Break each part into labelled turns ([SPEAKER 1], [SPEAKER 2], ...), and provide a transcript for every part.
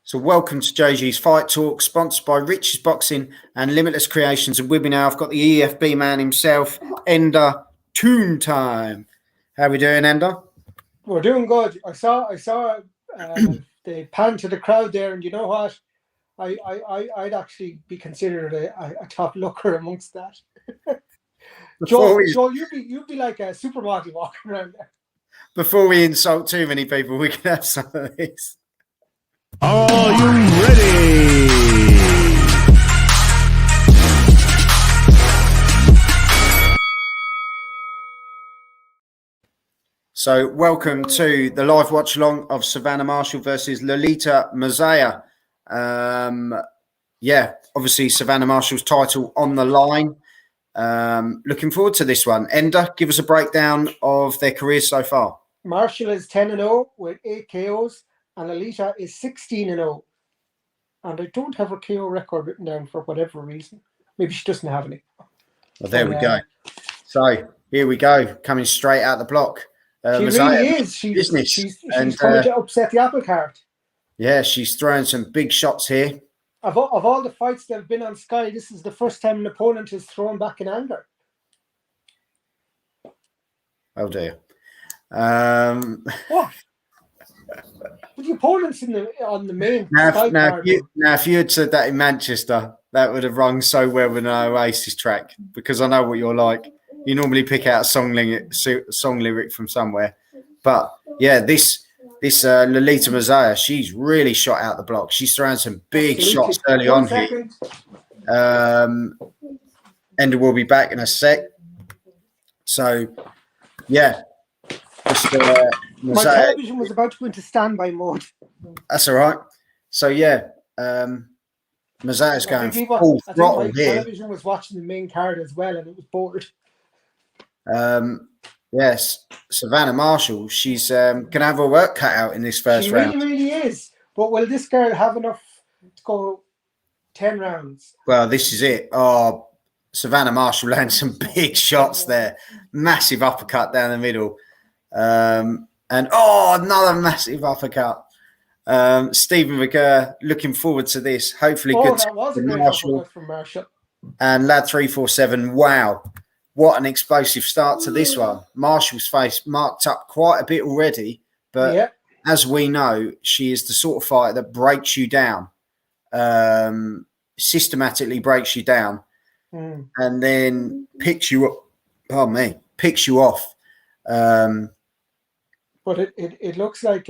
[SPEAKER 1] So welcome to JG's Fight Talk, sponsored by Rich's Boxing and Limitless Creations. And with me now, I've got the EFB man himself, Ender Toon Time. How we doing, Ender?
[SPEAKER 2] We're doing good. I saw the pan to the crowd there, and you know what? I'd actually be considered a top looker amongst that. Joel, you'd be like a supermodel walking around there.
[SPEAKER 1] Before we insult too many people, we can have some of this.
[SPEAKER 3] Are you ready?
[SPEAKER 1] So welcome to the live watch along of Savannah Marshall versus Lolita Muzeya. Obviously Savannah Marshall's title on the line. Looking forward to this one. Ender, give us a breakdown of their careers so far.
[SPEAKER 2] Marshall is 10-0 with 8 KOs, and Lolita is 16-0. And I don't have her KO record written down for whatever reason. Maybe she doesn't have any.
[SPEAKER 1] Well, there we go. So here we go, coming straight out the block.
[SPEAKER 2] She really is. She's coming to upset the apple cart.
[SPEAKER 1] Yeah, she's throwing some big shots here.
[SPEAKER 2] Of all the fights that have been on Sky, this is the first time an opponent has thrown back in anger.
[SPEAKER 1] Oh dear.
[SPEAKER 2] What? With the opponents on the main
[SPEAKER 1] now, if you had said that in Manchester, that would have rung so well with an Oasis track, because I know what you're like. You normally pick out a song lyric from somewhere. But yeah, this Lolita Muzeya, she's really shot out the block. She's throwing some big shots early on here. Ender will be back in a sec. So yeah.
[SPEAKER 2] My television was about to go into standby mode.
[SPEAKER 1] That's all right. So yeah, Muzeya's going full throttle here.
[SPEAKER 2] My television was watching the main card as well, and it was bored.
[SPEAKER 1] Yes, Savannah Marshall, she's going to have her work cut out in this first round.
[SPEAKER 2] She really is. But will this girl have enough to go 10 rounds?
[SPEAKER 1] Well, this is it. Oh, Savannah Marshall landed some big shots there. Massive uppercut down the middle. And another massive uppercut. Stephen McGurr, looking forward to this. Hopefully good
[SPEAKER 2] that was a great uppercut from Marshall.
[SPEAKER 1] And Lad 347, wow. What an explosive start to this one. Marshall's face marked up quite a bit already, but as we know, she is the sort of fighter that breaks you down, systematically breaks you down, and then picks you up. Picks you off.
[SPEAKER 2] But it looks like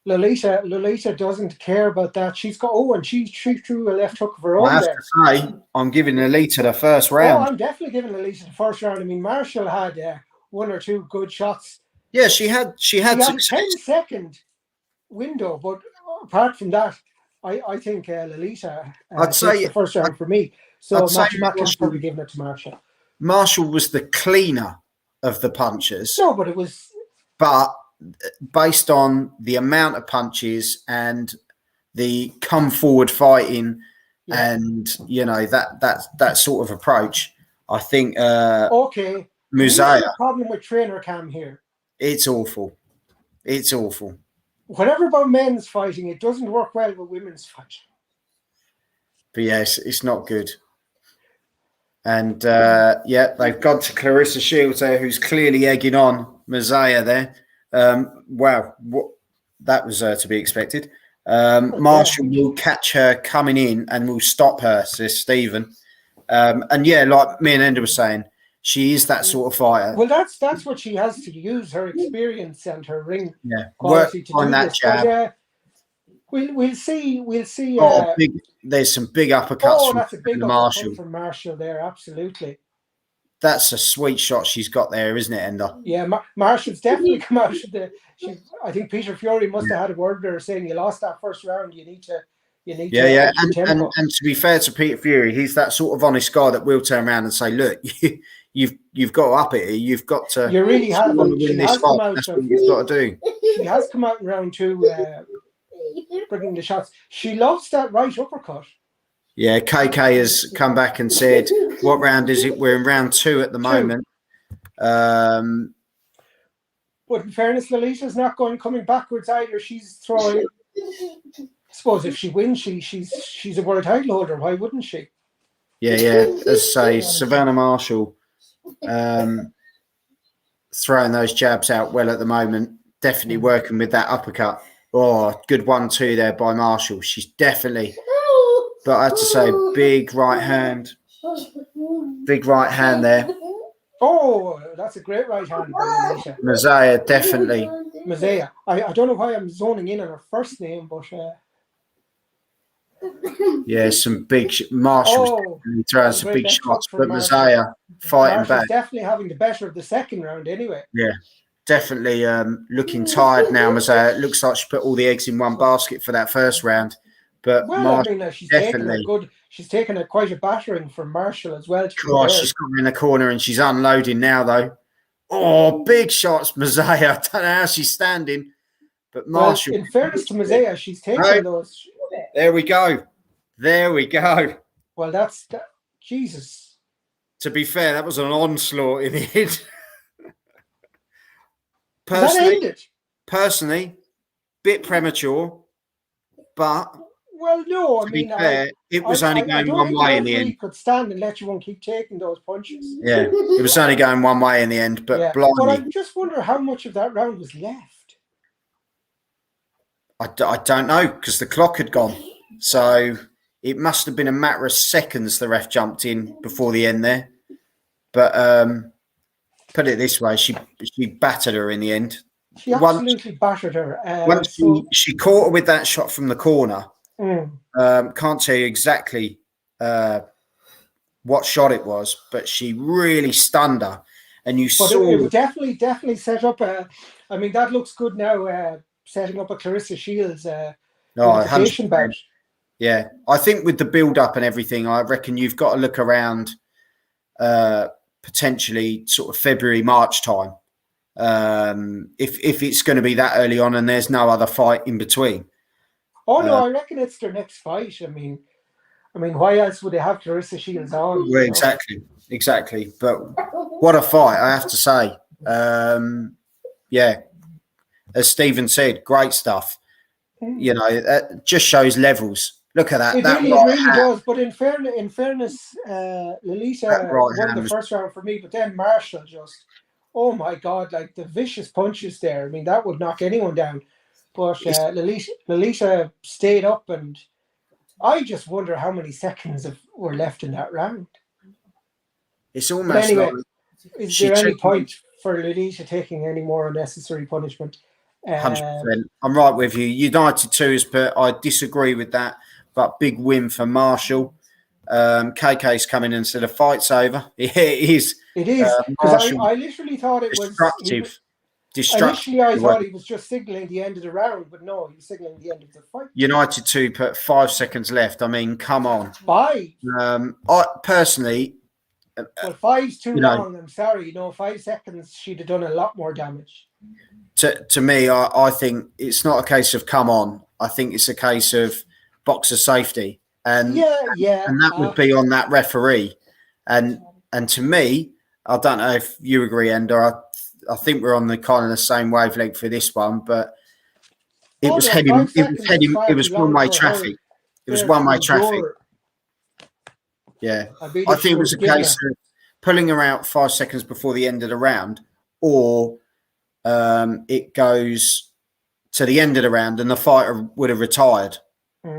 [SPEAKER 2] Lolita doesn't care about that. She's got and she threw a left hook of her own.
[SPEAKER 1] I have to say, I'm giving Lolita the first round.
[SPEAKER 2] I'm definitely giving Lolita the first round. I mean, Marshall had one or two good shots.
[SPEAKER 1] Yeah, she had a
[SPEAKER 2] 10-second window, but apart from that, I think Lolita
[SPEAKER 1] I'd say
[SPEAKER 2] the first round for me. So Matthew Macklin's probably giving it to Marshall.
[SPEAKER 1] Marshall was the cleaner of the punches.
[SPEAKER 2] No, but it was.
[SPEAKER 1] But based on the amount of punches and the come forward fighting and that sort of approach, I think
[SPEAKER 2] Muzeya. The problem with trainer cam here.
[SPEAKER 1] It's awful. It's awful.
[SPEAKER 2] Whatever about men's fighting, it doesn't work well with women's fighting.
[SPEAKER 1] But yes, it's not good. And they've gone to Clarissa Shields there, who's clearly egging on Muzeya there. Wow, that was to be expected. Marshall will catch her coming in and will stop her, says Stephen. And yeah, like me and Ender was saying, she is that sort of fighter.
[SPEAKER 2] Well, that's what she has to use, her experience and her ring
[SPEAKER 1] work
[SPEAKER 2] quality to
[SPEAKER 1] on
[SPEAKER 2] do
[SPEAKER 1] that
[SPEAKER 2] this.
[SPEAKER 1] jab.
[SPEAKER 2] But, we'll see.
[SPEAKER 1] There's some big uppercuts
[SPEAKER 2] that's a big
[SPEAKER 1] Marshall.
[SPEAKER 2] From Marshall there, absolutely.
[SPEAKER 1] That's a sweet shot she's got there, isn't it, Ender?
[SPEAKER 2] Yeah, Marshall's definitely come out of I think Peter Fury must have had a word there saying, you lost that first round, you need to. And
[SPEAKER 1] to be fair to Peter Fury, he's that sort of honest guy that will turn around and say, look, you've got to up it. You've got to.
[SPEAKER 2] You really have.
[SPEAKER 1] That's what you've got to do.
[SPEAKER 2] She has come out in round 2, bringing the shots. She loves that right uppercut.
[SPEAKER 1] Yeah, KK has come back and said, what round is it? We're in round 2 at the moment.
[SPEAKER 2] But in fairness, Lolita's not coming backwards either. She's throwing suppose if she wins, she's a world title holder. Why wouldn't she?
[SPEAKER 1] Yeah. As I say, Savannah Marshall throwing those jabs out well at the moment. Definitely working with that uppercut. Oh, good 1-2 there by Marshall. She's definitely. But I have to say, big right hand there.
[SPEAKER 2] Oh, that's a great right hand by Lolita
[SPEAKER 1] Muzeya, definitely.
[SPEAKER 2] Muzeya. I don't know why I'm zoning in on her first name, but
[SPEAKER 1] yeah, some big Marshall's throwing some big shots, but Muzeya fighting
[SPEAKER 2] Marshall's
[SPEAKER 1] back.
[SPEAKER 2] definitely having the better of the second round anyway.
[SPEAKER 1] Yeah, definitely looking tired now, Muzeya. It looks like she put all the eggs in one basket for that first round. But
[SPEAKER 2] well, I mean, she's taken quite a battering from Marshall as well.
[SPEAKER 1] Gosh, she's got her in the corner and she's unloading now, though. Oh, big shots, Muzeya. I don't know how she's standing, but Marshall.
[SPEAKER 2] Well, in fairness to Muzeya, she's taken those.
[SPEAKER 1] There we go.
[SPEAKER 2] Well, Jesus.
[SPEAKER 1] To be fair, that was an onslaught in the end. Personally, bit premature, but.
[SPEAKER 2] Well, no, I
[SPEAKER 1] to
[SPEAKER 2] mean,
[SPEAKER 1] be fair, it was only going one way in the end.
[SPEAKER 2] Could stand and let you keep taking those punches.
[SPEAKER 1] Yeah, it was only going one way in the end, but blimey.
[SPEAKER 2] But I just wonder how much of that round was left.
[SPEAKER 1] I don't know, because the clock had gone. So it must have been a matter of seconds the ref jumped in before the end there. But put it this way, she battered her in the end.
[SPEAKER 2] She absolutely battered her.
[SPEAKER 1] Once she caught her with that shot from the corner. Can't tell you exactly what shot it was, but she really stunned her, and you saw
[SPEAKER 2] it definitely set up I mean, that looks good now. Setting up a Clarissa Shields unification bout.
[SPEAKER 1] Yeah, I think with the build up and everything, I reckon you've got to look around potentially sort of February, March time. If it's going to be that early on and there's no other fight in between.
[SPEAKER 2] Oh no, I reckon it's their next fight. I mean, why else would they have Clarissa Shields on?
[SPEAKER 1] Well, exactly. But what a fight, I have to say. Yeah, as Stephen said, great stuff. You know, it just shows levels. Look at that.
[SPEAKER 2] It really does. But in fairness, Lolita won the first round for me, but then Marshall just, oh my God, like the vicious punches there. I mean, that would knock anyone down. But Lolita stayed up, and I just wonder how many seconds were left in that round.
[SPEAKER 1] It's almost
[SPEAKER 2] is there any point for Lolita taking any more unnecessary punishment?
[SPEAKER 1] 100%. I'm right with you. United 2s, but I disagree with that. But big win for Marshall. KK's coming in and said the fight's over. Yeah, it is.
[SPEAKER 2] It is. Because I literally thought it was
[SPEAKER 1] destructive.
[SPEAKER 2] Initially, I thought he was just signaling the end of the round, but no, he was signaling the end of the fight.
[SPEAKER 1] United 2 put 5 seconds left. I mean, come on.
[SPEAKER 2] 5?
[SPEAKER 1] I personally...
[SPEAKER 2] Well, 5's too long. I'm sorry. 5 seconds, she'd have done a lot more damage.
[SPEAKER 1] To me, I think it's not a case of come on. I think it's a case of boxer safety. And that would be on that referee. And to me, I don't know if you agree, Ender. I think we're on the kind of the same wavelength for this one, but it was heading. It was one-way traffic. It was one-way traffic. Yeah, I think it was a case of pulling her out 5 seconds before the end of the round, or it goes to the end of the round and the fighter would have retired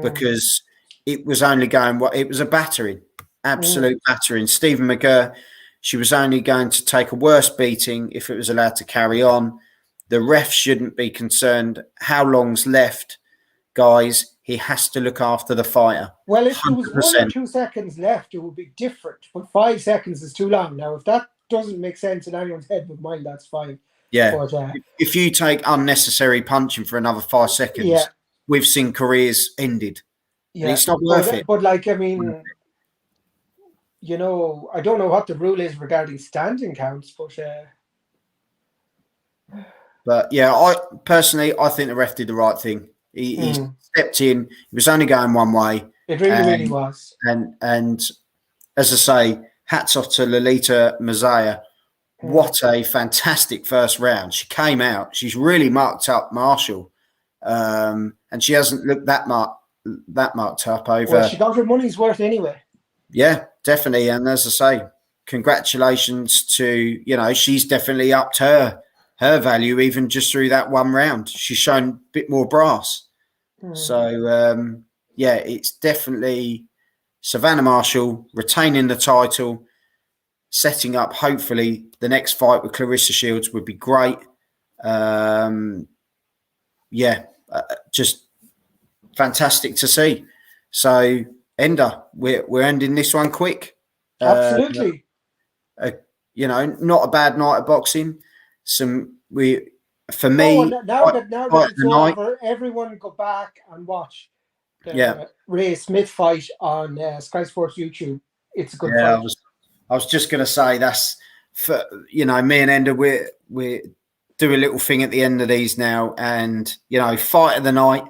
[SPEAKER 1] because it was only going. It was a battering, absolute battering. Stephen McGurr. She was only going to take a worse beating if it was allowed to carry on. The ref shouldn't be concerned how long's left, guys. He has to look after the fighter. Well,
[SPEAKER 2] if 100%. There was 1 or 2 seconds left, it would be different. But 5 seconds is too long. Now, if that doesn't make sense in anyone's head with mine, that's fine.
[SPEAKER 1] Yeah. But, if you take unnecessary punching for another 5 seconds, we've seen careers ended. Yeah. And it's not worth it.
[SPEAKER 2] But I mean... I don't know what the rule is regarding standing counts,
[SPEAKER 1] but yeah, I think the ref did the right thing. He stepped in. He was only going one way.
[SPEAKER 2] It really was.
[SPEAKER 1] And as I say, hats off to Lolita Muzeya. What a fantastic first round. She came out. She's really marked up Marshall, and she hasn't looked that that marked up over.
[SPEAKER 2] Well, she got her money's worth anyway.
[SPEAKER 1] Yeah, definitely. And as I say, congratulations to, she's definitely upped her value even just through that one round. She's shown a bit more brass. So, it's definitely Savannah Marshall retaining the title, setting up hopefully the next fight with Clarissa Shields would be great. Just fantastic to see. So, Ender, we're ending this one quick.
[SPEAKER 2] Absolutely.
[SPEAKER 1] Not a bad night of boxing.
[SPEAKER 2] Now that it's over, everyone go back and watch the Ray Smith fight on Sky Sports YouTube. It's a good fight.
[SPEAKER 1] I was just going to say that's for me and Ender. We do a little thing at the end of these now, and fight of the night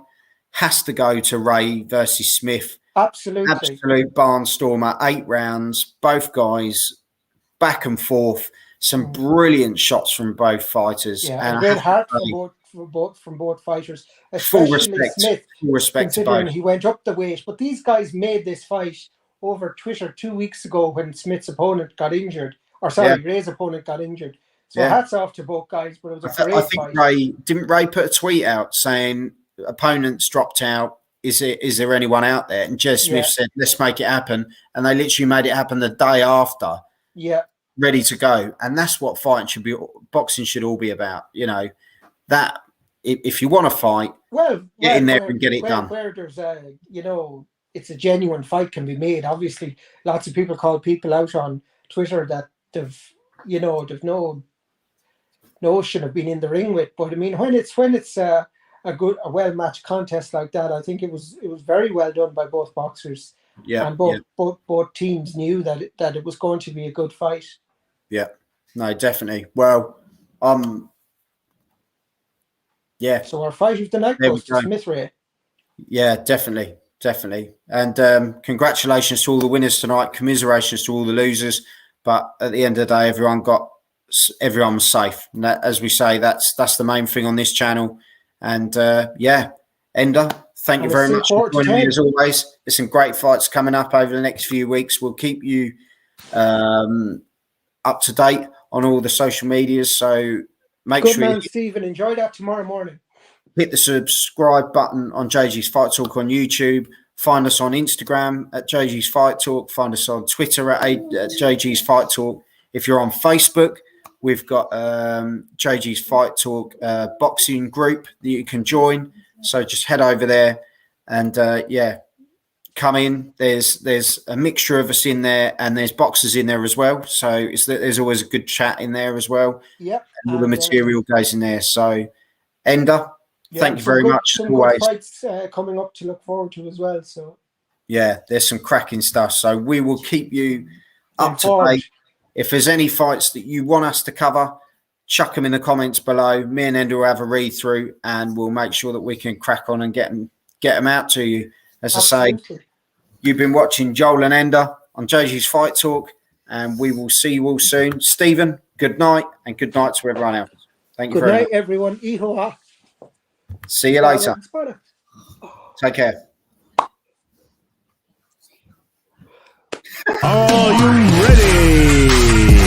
[SPEAKER 1] has to go to Ray versus Smith.
[SPEAKER 2] Absolute
[SPEAKER 1] barnstormer, 8 rounds, both guys back and forth. Some brilliant shots from both fighters.
[SPEAKER 2] Yeah, and great heart from both fighters. Especially Smith,
[SPEAKER 1] full respect
[SPEAKER 2] considering
[SPEAKER 1] to both.
[SPEAKER 2] He went up the weight. But these guys made this fight over Twitter 2 weeks ago when Smith's opponent got injured. Ray's opponent got injured. So hats off to both guys. But it was a great fight.
[SPEAKER 1] Ray put a tweet out saying opponents dropped out. Is there anyone out there? And Jez Smith said, let's make it happen. And they literally made it happen the day after.
[SPEAKER 2] Yeah.
[SPEAKER 1] Ready to go. And that's what boxing should all be about. That if you want to fight, get in there and get it done.
[SPEAKER 2] Where there's it's a genuine fight can be made. Obviously, lots of people call people out on Twitter that they've no notion of being in the ring with. But I mean, when it's a well-matched contest like that, I think it was very well done by both boxers.
[SPEAKER 1] Yeah,
[SPEAKER 2] and both teams knew that it was going to be a good fight.
[SPEAKER 1] Yeah, no, definitely. Well,
[SPEAKER 2] So our fight of the night goes to Smith Ray. Yeah,
[SPEAKER 1] definitely. And congratulations to all the winners tonight. Commiserations to all the losers. But at the end of the day, everyone was safe. And that, as we say, that's the main thing on this channel. And Ender, thank you very much for joining me as always. There's some great fights coming up over the next few weeks. We'll keep you up to date on all the social medias. So make sure
[SPEAKER 2] you Stephen, enjoy that tomorrow morning.
[SPEAKER 1] Hit the subscribe button on JG's Fight Talk on YouTube. Find us on Instagram at JG's Fight Talk. Find us on Twitter at JG's Fight Talk. If you're on Facebook, we've got JG's Fight Talk boxing group that you can join. So just head over there and come in. There's a mixture of us in there, and there's boxers in there as well. So there's always a good chat in there as well.
[SPEAKER 2] Yep.
[SPEAKER 1] And all the material goes in there. So Ender, thank you very much.
[SPEAKER 2] Some good fights coming up to look forward to as well. So
[SPEAKER 1] there's some cracking stuff. So we will keep you up to date. If there's any fights that you want us to cover, chuck them in the comments below. Me and Ender will have a read through, and we'll make sure that we can crack on and get them out to you. As I say, you've been watching Joel and Ender on JG's Fight Talk, and we will see you all soon. Stephen, good night, and good night to everyone else. Thank you very much.
[SPEAKER 2] Good night, everyone. Ihoa.
[SPEAKER 1] See you later. Take care.
[SPEAKER 3] Are you ready?